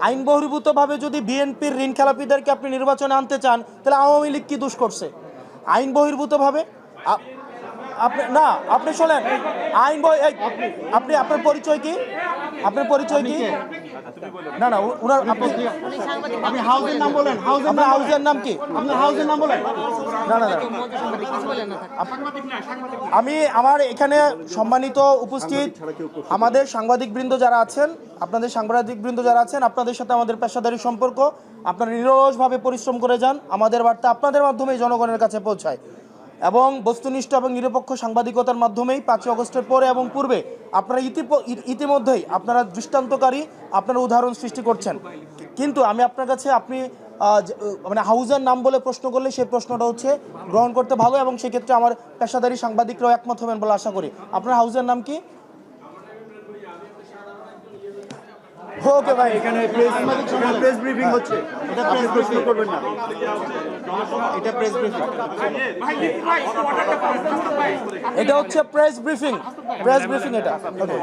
আইন বহির্ভূতভাবে যদি বিএনপির ঋণ খেলাপিদেরকে আপনি নির্বাচনে আনতে চান, তাহলে আওয়ামী লীগ কি দোষ করছে? আইন বহির্ভূতভাবে আপনি না, আপনি শোনেন, আপনি আপনার পরিচয় কি? আপনার পরিচয় কি? না না, ওনার আপনি হাউজের নাম বলেন। হাউজের নাম কি? আপনার হাউজের নাম বলেন। না না না, আমি আমার এখানে সম্মানিত উপস্থিত আমাদের সাংবাদিকবৃন্দ যারা আছেন, আপনাদের সাংবাদিকবৃন্দ যারা আছেন, আপনাদের সাথে আমাদের পেশাদারি সম্পর্ক। আপনারা নিরলসভাবে পরিশ্রম করে যান, আমাদের বার্তা আপনাদের মাধ্যমেই জনগণের কাছে পৌঁছায় এবং বস্তুনিষ্ঠ এবং নিরপেক্ষ সাংবাদিকতার মাধ্যমেই 5ই আগস্টের পরে এবং পূর্বে আপনারা ইতিমধ্যেই আপনারা দৃষ্টান্তকারী, আপনারা উদাহরণ সৃষ্টি করছেন। কিন্তু আমি আপনার কাছে আপনি মানে হাউজের নাম বলে প্রশ্ন করলে সেই প্রশ্নটা হচ্ছে গ্রহণ করতে ভালো, এবং সেক্ষেত্রে আমার পেশাদারি সাংবাদিকরাও একমত হবেন বলে আশা করি। আপনার হাউজের নাম কি? ওকে ভাই, এখানে প্রেস ব্রিফিং হচ্ছে, এটা প্রেস প্রশ্ন করবেন না, এটা প্রেস ব্রিফিং। এটা হচ্ছে প্রেস ব্রিফিং এটা। ওকে।